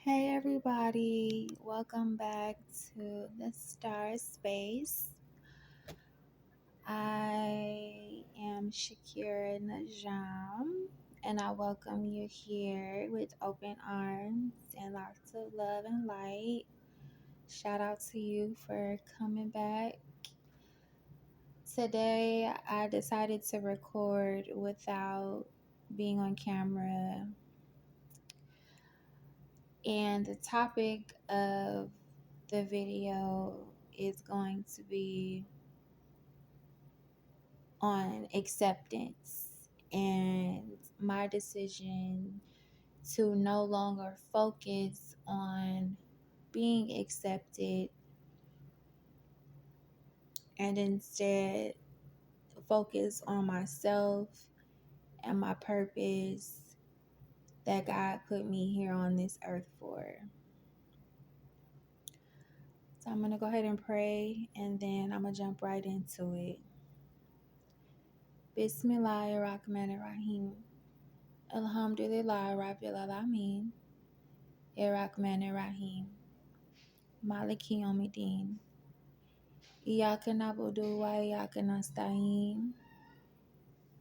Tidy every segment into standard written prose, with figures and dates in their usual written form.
Hey everybody, welcome back to the Star Space. I am Shakira Najam and I welcome you here with open arms and lots of love and light. Shout out to you for coming back. Today I decided to record without being on camera, and the topic of the video is going to be on acceptance and my decision to no longer focus on being accepted and instead focus on myself and my purpose that God put me here on this earth for. So I'm going to go ahead and pray and then I'm going to jump right into it. Bismillahirrahmanirrahim. Alhamdulillah Rabbil Alameen. Irrahmanirrahim. Maliki Yawmiddin. Iyyaka na'budu wa iyyaka nasta'in.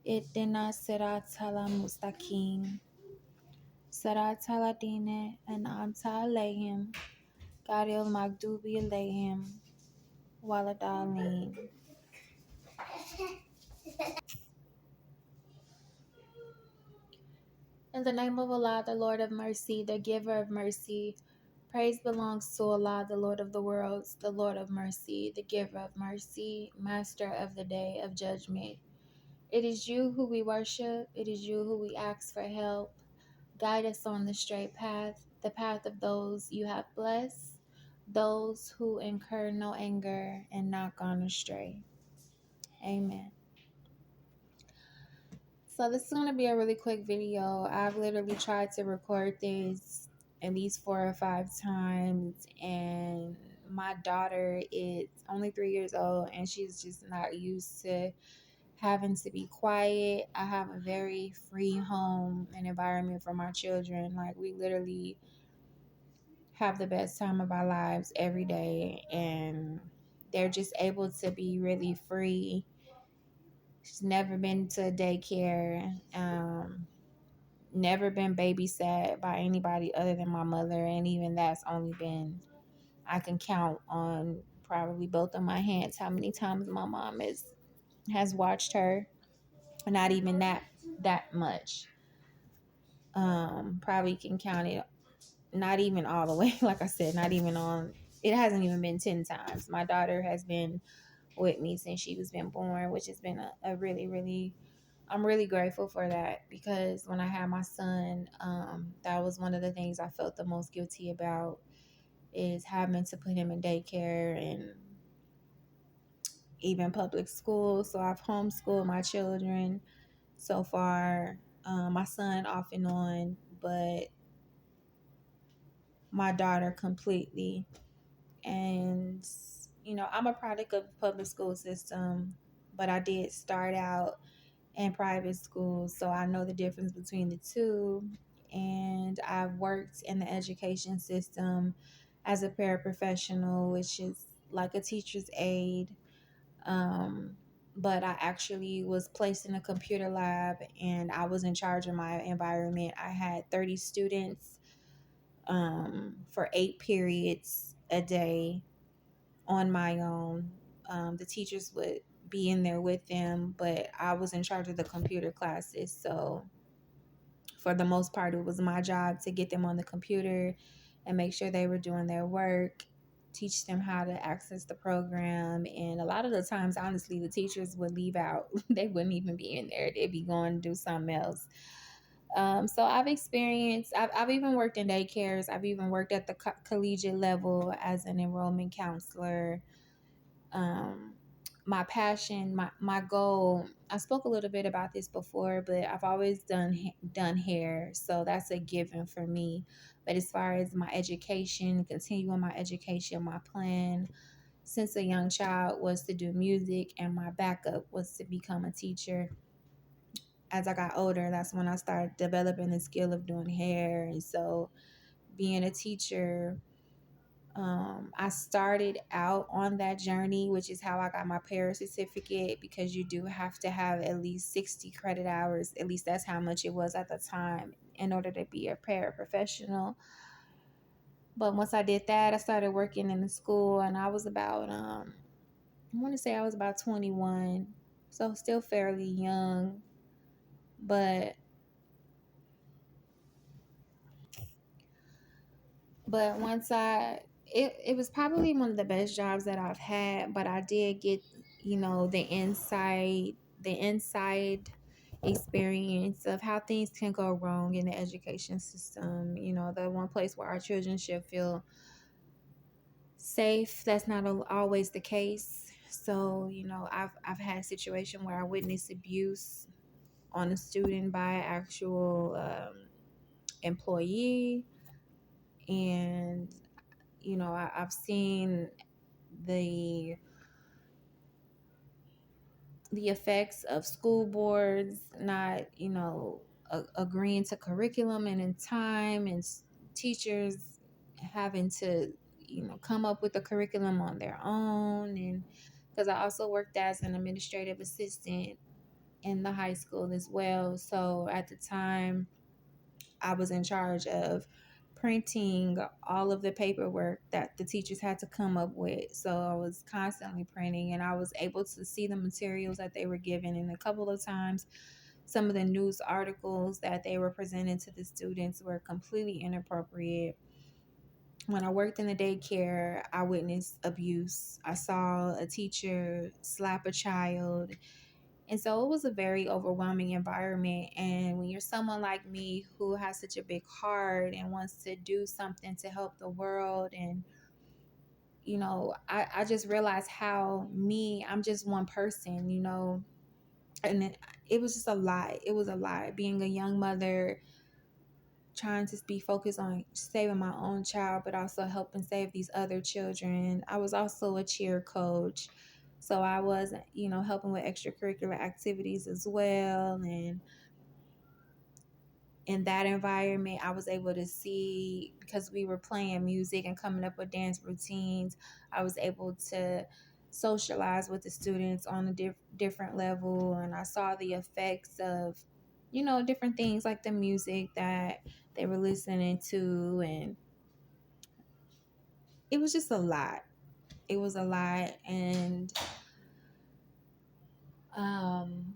Ihdina siratal mustaqim. Siratal ladina an'amta alayhim. Ghayril maghdubi alayhim waladdallin. In the name of Allah, the Lord of mercy, the giver of mercy, praise belongs to Allah, the Lord of the worlds, the Lord of mercy, the giver of mercy, master of the day of judgment. It is you who we worship. It is you who we ask for help. Guide us on the straight path, the path of those you have blessed, those who incur no anger and not gone astray. Amen. So this is going to be a really quick video. I've literally tried to record this at least 4 or 5 times, and my daughter is only 3 years old and she's just not used to having to be quiet. I have a very free home and environment for my children. Like, we literally have the best time of our lives every day, and they're just able to be really free. She's never been to daycare, never been babysat by anybody other than my mother, and even that's only been, I can count on probably both of my hands how many times my mom has watched her. Not even that much. Probably can count it, not even all the way. Like I said, not even on, it hasn't even been 10 times. My daughter has been with me since she was been born, which has been a really, really, I'm really grateful for that, because when I had my son, that was one of the things I felt the most guilty about, is having to put him in daycare and even public school. So I've homeschooled my children so far, my son off and on, but my daughter completely. And I'm a product of the public school system, but I did start out in private school, so I know the difference between the two. And I've worked in the education system as a paraprofessional, which is like a teacher's aide. But I actually was placed in a computer lab and I was in charge of my environment. I had 30 students, for 8 periods a day on my own. The teachers would be in there with them, but I was in charge of the computer classes. So for the most part, it was my job to get them on the computer and make sure they were doing their work, teach them how to access the program. And a lot of the times, honestly, the teachers would leave out. They wouldn't even be in there. They'd be going to do something else. So I've even worked in daycares. I've even worked at the collegiate level as an enrollment counselor. um, my passion, my goal. I spoke a little bit about this before, but I've always done hair, so that's a given for me. But as far as my education, continuing my education, my plan since a young child was to do music, and my backup was to become a teacher. As I got older, that's when I started developing the skill of doing hair, and so being a teacher, I started out on that journey, which is how I got my para certificate, because you do have to have at least 60 credit hours. At least that's how much it was at the time in order to be a paraprofessional. But once I did that, I started working in the school, and I was about, I want to say I was about 21. So still fairly young. But once it was probably one of the best jobs that I've had, but I did get, the inside experience of how things can go wrong in the education system. The one place where our children should feel safe, that's not always the case. So, I've had a situation where I witnessed abuse on a student by an actual employee. And I've seen the effects of school boards not agreeing to curriculum and in time, and teachers having to come up with a curriculum on their own. And because I also worked as an administrative assistant in the high school as well, so at the time I was in charge of printing all of the paperwork that the teachers had to come up with. So I was constantly printing, and I was able to see the materials that they were given. And a couple of times, some of the news articles that they were presenting to the students were completely inappropriate. When I worked in the daycare, I witnessed abuse. I saw a teacher slap a child. And so it was a very overwhelming environment. And when you're someone like me who has such a big heart and wants to do something to help the world, and I just realized how I'm just one person, and it was just a lot. It was a lot being a young mother, trying to be focused on saving my own child, but also helping save these other children. I was also a cheer coach. So I was, helping with extracurricular activities as well. And in that environment, I was able to see, because we were playing music and coming up with dance routines, I was able to socialize with the students on a different level. And I saw the effects of, different things like the music that they were listening to. And it was just a lot. It was a lot. And um,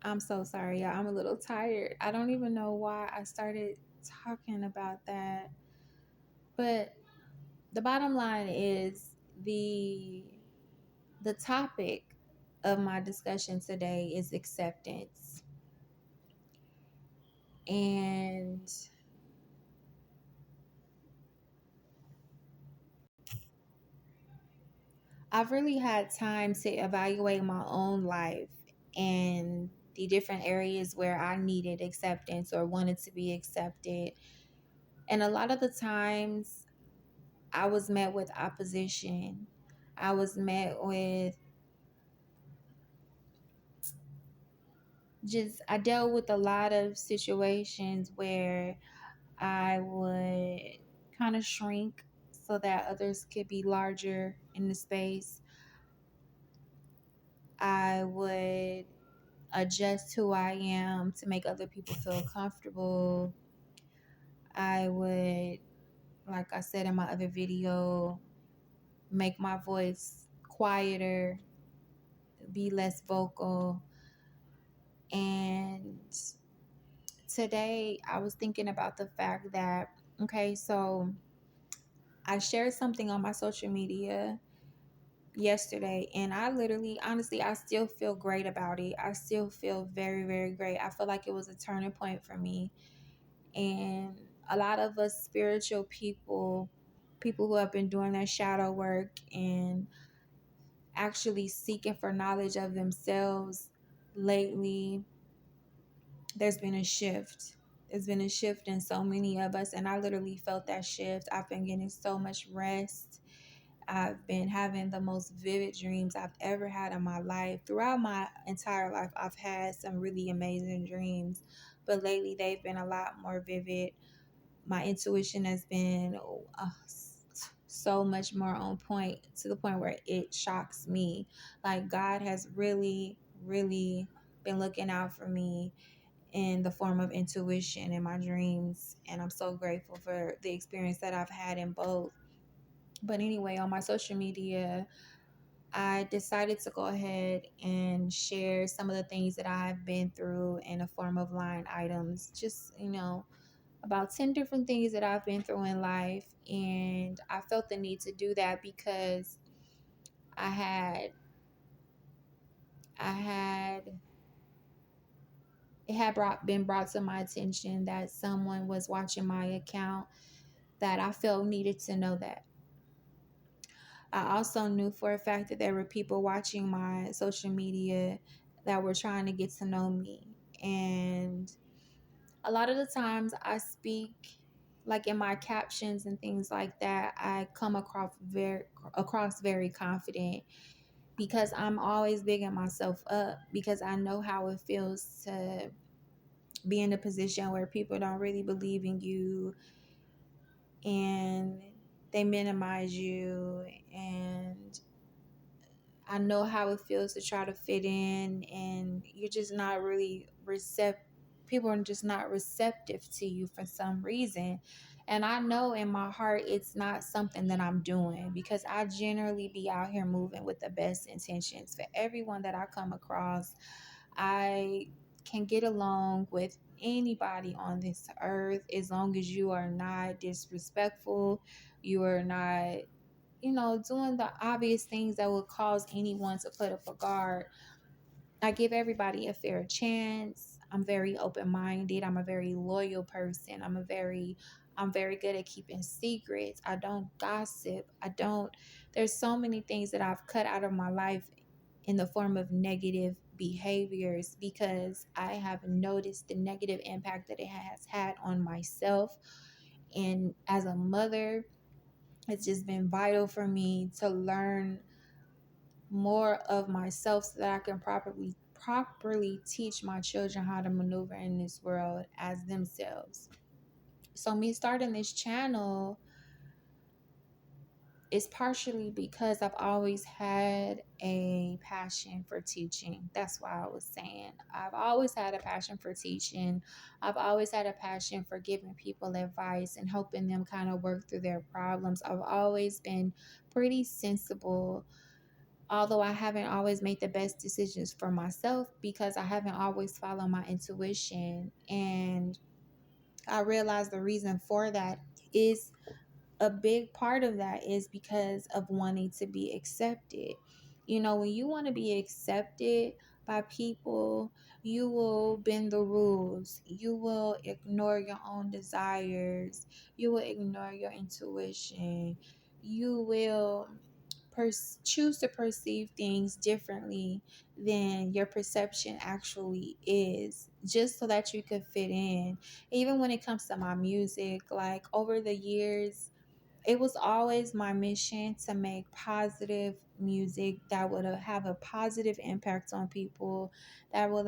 I'm so sorry, y'all. I'm a little tired. I don't even know why I started talking about that. But the bottom line is, the topic of my discussion today is acceptance. And I've really had time to evaluate my own life and the different areas where I needed acceptance or wanted to be accepted. And a lot of the times I was met with opposition. I was met with I dealt with a lot of situations where I would kind of shrink so that others could be larger in the space. I would adjust who I am to make other people feel comfortable. I would, like I said in my other video, make my voice quieter, be less vocal. And today I was thinking about the fact that, okay, so I shared something on my social media yesterday, and I literally, honestly, I still feel great about it. I still feel very, very great. I feel like it was a turning point for me. And a lot of us spiritual people who have been doing their shadow work and actually seeking for knowledge of themselves lately, there's been a shift. There's been a shift in so many of us, and I literally felt that shift. I've been getting so much rest. I've been having the most vivid dreams I've ever had in my life. Throughout my entire life, I've had some really amazing dreams, but lately they've been a lot more vivid. My intuition has been so much more on point, to the point where it shocks me. Like, God has really, really been looking out for me in the form of intuition in my dreams. And I'm so grateful for the experience that I've had in both. But anyway, on my social media, I decided to go ahead and share some of the things that I've been through in a form of line items. Just, about 10 different things that I've been through in life. And I felt the need to do that because I had, I had, it had been brought to my attention that someone was watching my account that I felt needed to know that. I also knew for a fact that there were people watching my social media that were trying to get to know me. And a lot of the times I speak, like in my captions and things like that, I come across very confident because I'm always bigging myself up, because I know how it feels to be in a position where people don't really believe in you and they minimize you. And I know how it feels to try to fit in, and you're just not really receptive. People are just not receptive to you for some reason. And I know in my heart it's not something that I'm doing, because I generally be out here moving with the best intentions for everyone that I come across. I can get along with anybody on this earth as long as you are not disrespectful, you are not, doing the obvious things that would cause anyone to put up a guard. I give everybody a fair chance. I'm very open-minded. I'm a very loyal person. I'm very good at keeping secrets. I don't gossip. There's so many things that I've cut out of my life in the form of negative behaviors, because I have noticed the negative impact that it has had on myself. And as a mother, it's just been vital for me to learn more of myself so that I can properly teach my children how to maneuver in this world as themselves. So me starting this channel is partially because I've always had a passion for teaching. That's why I was saying I've always had a passion for teaching. I've always had a passion for giving people advice and helping them kind of work through their problems. I've always been pretty sensible, although I haven't always made the best decisions for myself because I haven't always followed my intuition. And I realized the reason for that is, a big part of that is because of wanting to be accepted. When you want to be accepted by people, you will bend the rules, you will ignore your own desires, you will ignore your intuition, you will choose to perceive things differently than your perception actually is, just so that you could fit in. Even when it comes to my music, like over the years, it was always my mission to make positive music that would have a positive impact on people, that will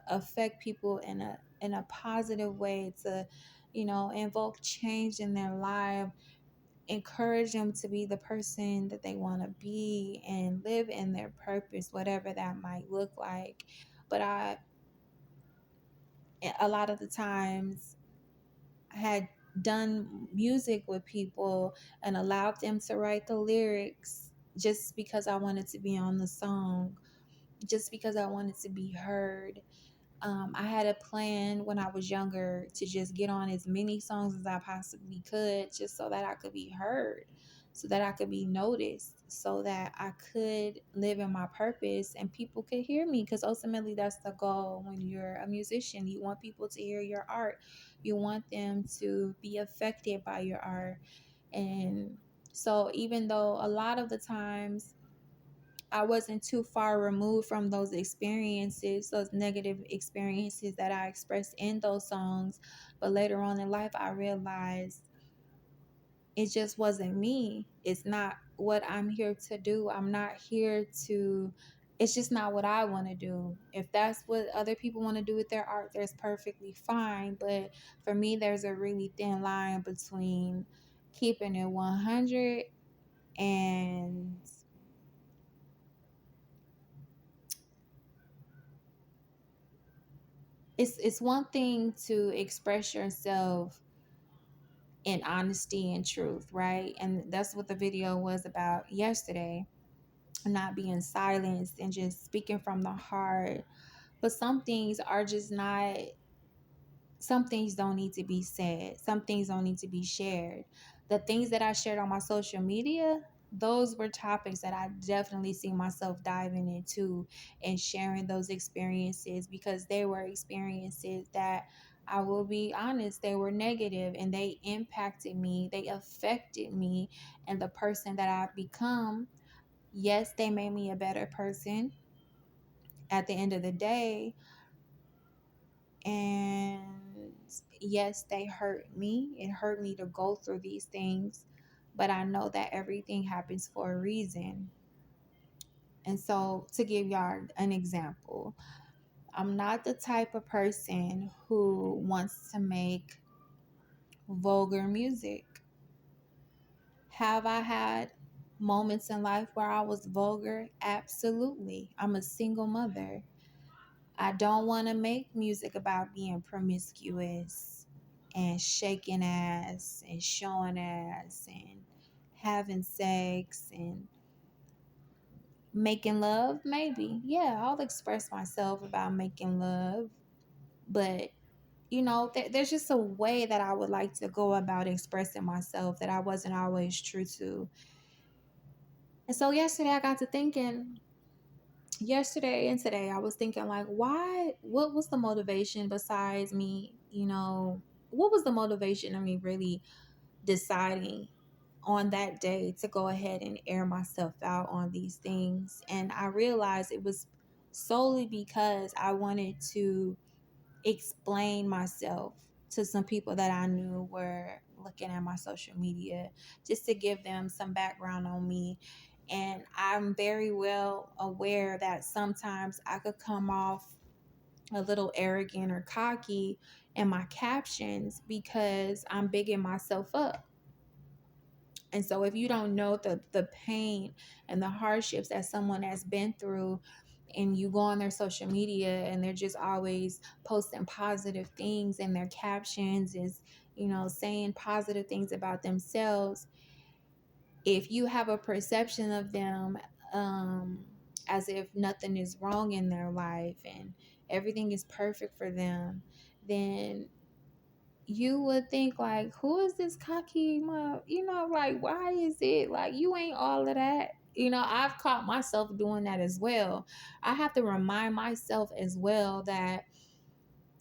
affect people in a positive way, to invoke change in their life, encourage them to be the person that they want to be and live in their purpose, whatever that might look like. But a lot of the times, had done music with people and allowed them to write the lyrics just because I wanted to be on the song, just because I wanted to be heard. I had a plan when I was younger to just get on as many songs as I possibly could, just so that I could be heard, so that I could be noticed, so that I could live in my purpose and people could hear me. Because ultimately, that's the goal when you're a musician. You want people to hear your art, you want them to be affected by your art. And so, even though a lot of the times I wasn't too far removed from those experiences, those negative experiences that I expressed in those songs. But later on in life, I realized it just wasn't me. It's not what I'm here to do. I'm not here to, it's just not what I want to do. If that's what other people want to do with their art, that's perfectly fine. But for me, there's a really thin line between keeping it 100 and it's one thing to express yourself in honesty and truth, right? And that's what the video was about yesterday, not being silenced and just speaking from the heart. But some things are just not, some things don't need to be said, some things don't need to be shared. The things that I shared on my social media, those were topics that I definitely see myself diving into and sharing those experiences, because they were experiences that, I will be honest, they were negative and they impacted me, they affected me and the person that I've become. Yes, they made me a better person at the end of the day, and yes, they hurt me. It hurt me to go through these things, but I know that everything happens for a reason. And so, to give y'all an example, I'm not the type of person who wants to make vulgar music. Have I had moments in life where I was vulgar? Absolutely. I'm a single mother. I don't want to make music about being promiscuous and shaking ass and showing ass and having sex and making love. Maybe, yeah, I'll express myself about making love, but there's just a way that I would like to go about expressing myself that I wasn't always true to. And so yesterday I got to thinking, yesterday and today I was thinking, like, what was the motivation besides me, what was the motivation of me really deciding on that day to go ahead and air myself out on these things? And I realized it was solely because I wanted to explain myself to some people that I knew were looking at my social media, just to give them some background on me. And I'm very well aware that sometimes I could come off a little arrogant or cocky in my captions because I'm bigging myself up. And so if you don't know the pain and the hardships that someone has been through, and you go on their social media and they're just always posting positive things, and their captions is, saying positive things about themselves, if you have a perception of them, um, as if nothing is wrong in their life and everything is perfect for them, then you would think, like, who is this cocky like, why is it like you ain't all of that? I've caught myself doing that as well. I have to remind myself as well that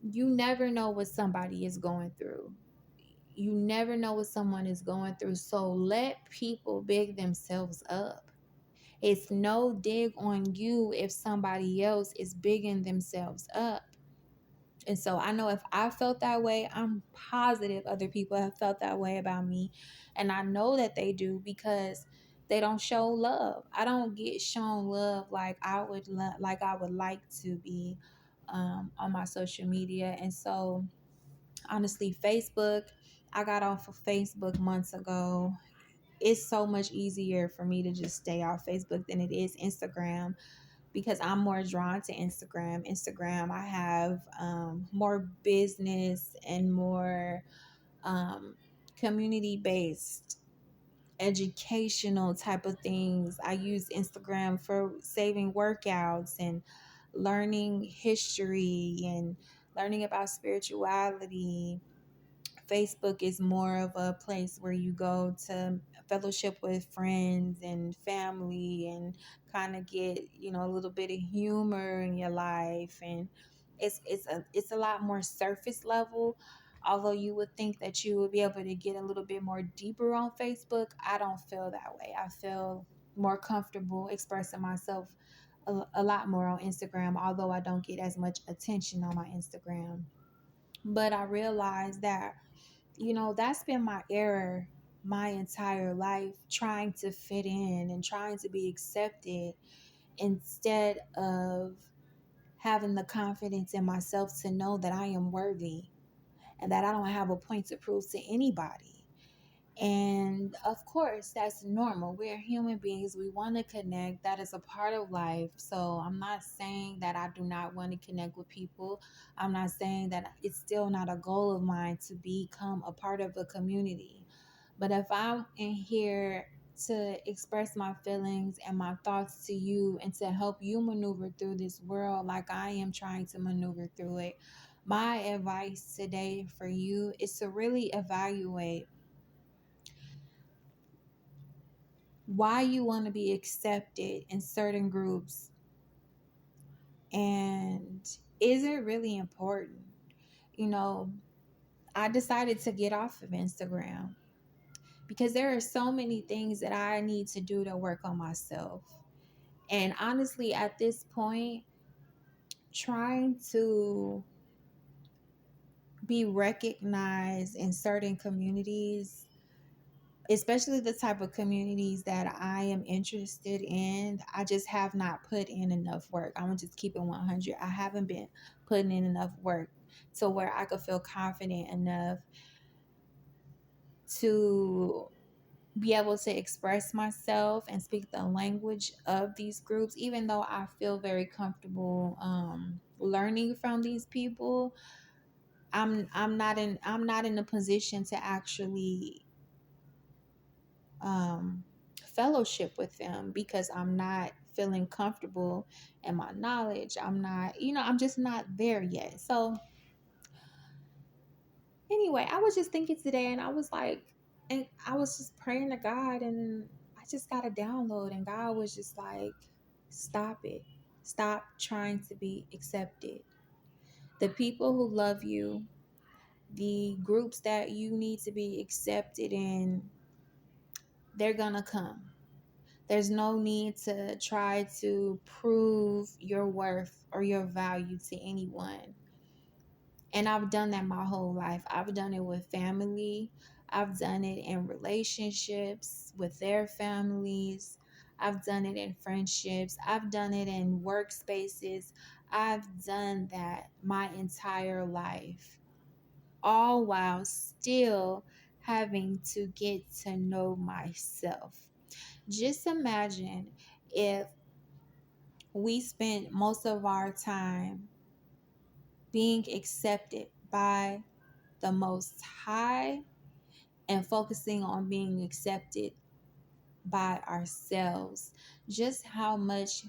you never know what somebody is going through. You never know what someone is going through, so let people big themselves up. It's no dig on you if somebody else is bigging themselves up. And so I know if I felt that way, I'm positive other people have felt that way about me. And I know that they do, because they don't show love. I don't get shown love like I would like to be, on my social media. And so honestly, Facebook, I got off of Facebook months ago. It's so much easier for me to just stay off Facebook than it is Instagram, because I'm more drawn to Instagram. Instagram, I have more business and more community based, educational type of things. I use Instagram for saving workouts and learning history and learning about spirituality. Facebook is more of a place where you go to fellowship with friends and family and kind of get, a little bit of humor in your life, and it's a lot more surface level. Although you would think that you would be able to get a little bit more deeper on Facebook, I don't feel that way. I feel more comfortable expressing myself a lot more on Instagram, although I don't get as much attention on my Instagram. But I realized that, that's been my error my entire life trying to fit in and trying to be accepted instead of having the confidence in myself to know that I am worthy and that I don't have a point to prove to anybody. And of course, that's normal. We're human beings. We want to connect. That is a part of life. So I'm not saying that I do not want to connect with people. I'm not saying that it's still not a goal of mine to become a part of a community. But if I'm in here to express my feelings and my thoughts to you and to help you maneuver through this world like I am trying to maneuver through it, my advice today for you is to really evaluate why you want to be accepted in certain groups, and is it really important? You know, I decided to get off of Instagram because there are so many things that I need to do to work on myself. And honestly, at this point, trying to be recognized in certain communities, especially the type of communities that I am interested in, I just have not put in enough work. I'm gonna just keep it 100. I haven't been putting in enough work to where I could feel confident enough to be able to express myself and speak the language of these groups, even though I feel very comfortable learning from these people. I'm not in a position to actually um, fellowship with them because I'm not feeling comfortable in my knowledge. I'm just not there yet. So, anyway, I was just thinking today and I was like, and I was just praying to God and I just got a download and God was just like, stop it. Stop trying to be accepted. The people who love you, the groups that you need to be accepted in, they're going to come. There's no need to try to prove your worth or your value to anyone. And I've done that my whole life. I've done it with family. I've done it in relationships with their families. I've done it in friendships. I've done it in workspaces. I've done that my entire life, all while still having to get to know myself. Just imagine if we spent most of our time being accepted by the Most High and focusing on being accepted by ourselves, just how much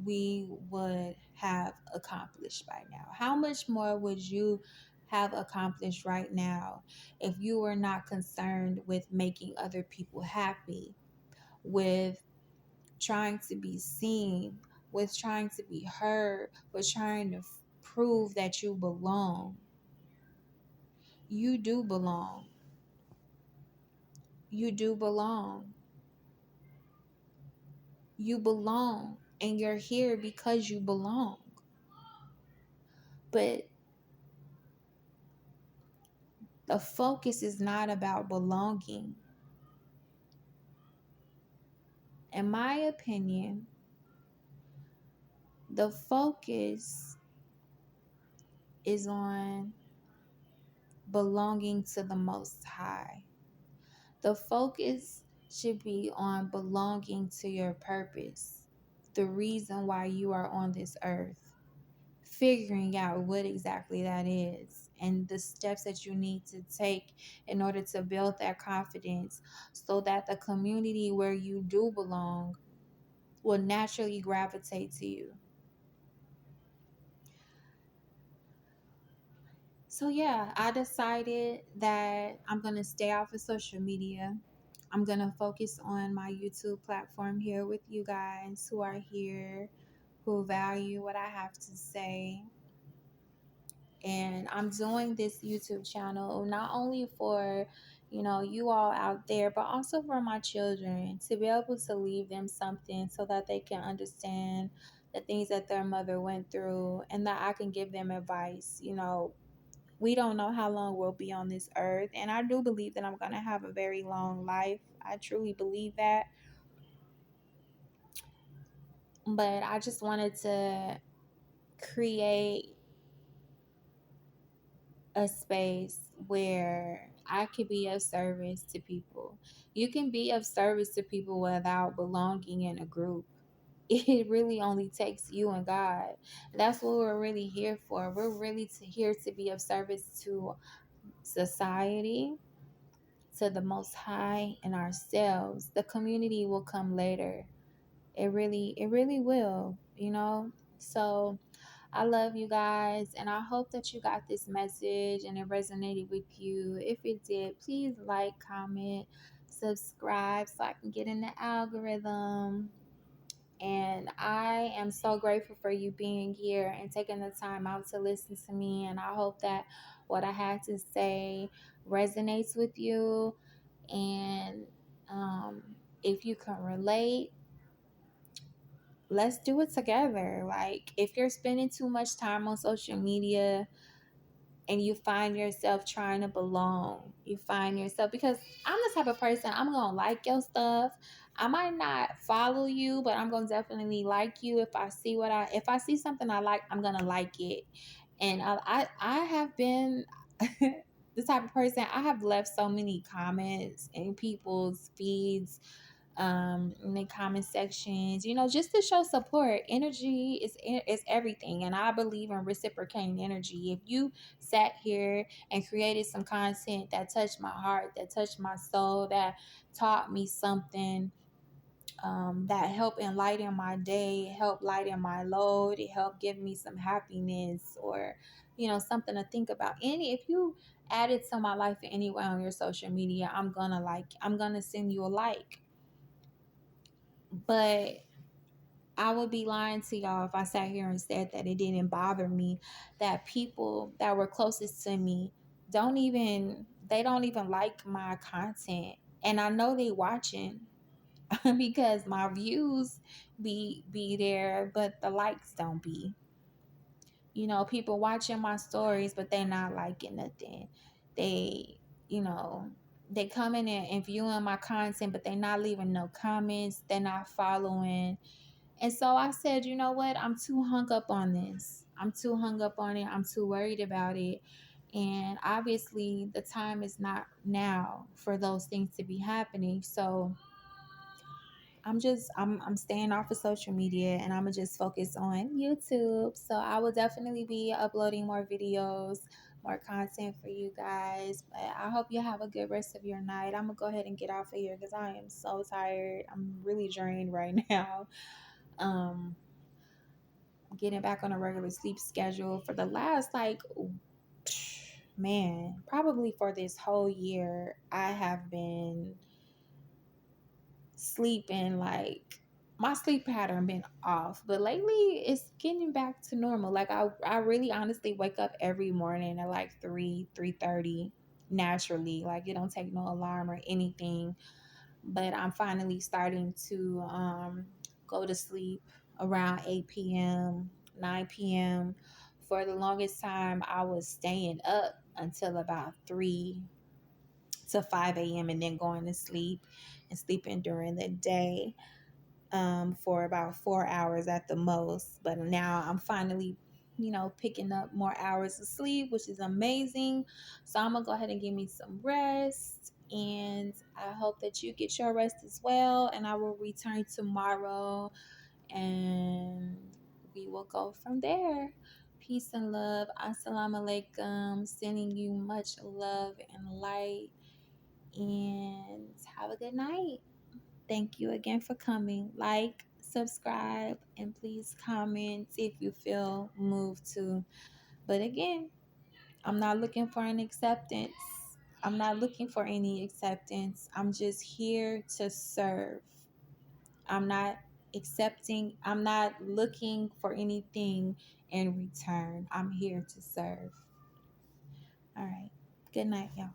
we would have accomplished by now. How much more would you have accomplished right now if you were not concerned with making other people happy, with trying to be seen, with trying to be heard, with trying to prove that you belong? You do belong. You do belong. You belong. And you're here because you belong. But the focus is not about belonging. In my opinion, the focus is on belonging to the Most High. The focus should be on belonging to your purpose, the reason why you are on this earth, figuring out what exactly that is and the steps that you need to take in order to build that confidence so that the community where you do belong will naturally gravitate to you. So, yeah, I decided that I'm going to stay off of social media. I'm going to focus on my YouTube platform here with you guys who are here, who value what I have to say. And I'm doing this YouTube channel not only for, you all out there, but also for my children to be able to leave them something so that they can understand the things that their mother went through and that I can give them advice, We don't know how long we'll be on this earth. And I do believe that I'm going to have a very long life. I truly believe that. But I just wanted to create a space where I could be of service to people. You can be of service to people without belonging in a group. It really only takes you and God. That's what we're really here for. We're really here to be of service to society, to the Most High, and ourselves. The community will come later. It really will, you know? So I love you guys, and I hope that you got this message and it resonated with you. If it did, please like, comment, subscribe so I can get in the algorithm. And I am so grateful for you being here and taking the time out to listen to me. And I hope that what I had to say resonates with you. And um, if you can relate, let's do it together. Like, if you're spending too much time on social media and you find yourself trying to belong, you find yourself, because I'm the type of person, I'm gonna like your stuff. I might not follow you, but I'm gonna definitely like you. If I see something I like, I'm gonna like it. And I have been the type of person, I have left so many comments in people's feeds, in the comment sections, just to show support. Energy is everything, and I believe in reciprocating energy. If you sat here and created some content that touched my heart, that touched my soul, that taught me something, that helped enlighten my day, helped lighten my load, it helped give me some happiness, or something to think about. If you added to my life in any way on your social media, I'm gonna send you a like. But I would be lying to y'all if I sat here and said that it didn't bother me that people that were closest to me don't even like my content. And I know they watching because my views be there, but the likes don't be. People watching my stories, but they not liking nothing. They, you know, they coming in and viewing my content, but they not leaving no comments. They're not following. And so I said, you know what? I'm too hung up on this. I'm too hung up on it. I'm too worried about it. And obviously, the time is not now for those things to be happening. So I'm staying off of social media, and I'm gonna just focus on YouTube. So I will definitely be uploading more videos, more content for you guys. But I hope you have a good rest of your night. I'm gonna go ahead and get off of here because I am so tired. I'm really drained right now. Um, Getting back on a regular sleep schedule for the last, like, man, probably for this whole year, I have been sleeping, like, my sleep pattern been off, but lately it's getting back to normal. Like, I really honestly wake up every morning at like 3:30 naturally. Like, it don't take no alarm or anything. But I'm finally starting to go to sleep around 8 p.m., 9 p.m. For the longest time, I was staying up until about 3 to 5 a.m. and then going to sleep and sleeping during the day, for about 4 hours at the most. But now I'm finally, picking up more hours of sleep, which is amazing. So I'm going to go ahead and give me some rest. And I hope that you get your rest as well. And I will return tomorrow, and we will go from there. Peace and love. Assalamu alaikum. Sending you much love and light. And have a good night. Thank you again for coming. Like, subscribe, and please comment if you feel moved to. But again, I'm not looking for an acceptance. I'm not looking for any acceptance. I'm just here to serve. I'm not looking for anything in return. I'm here to serve. All right. Good night, y'all.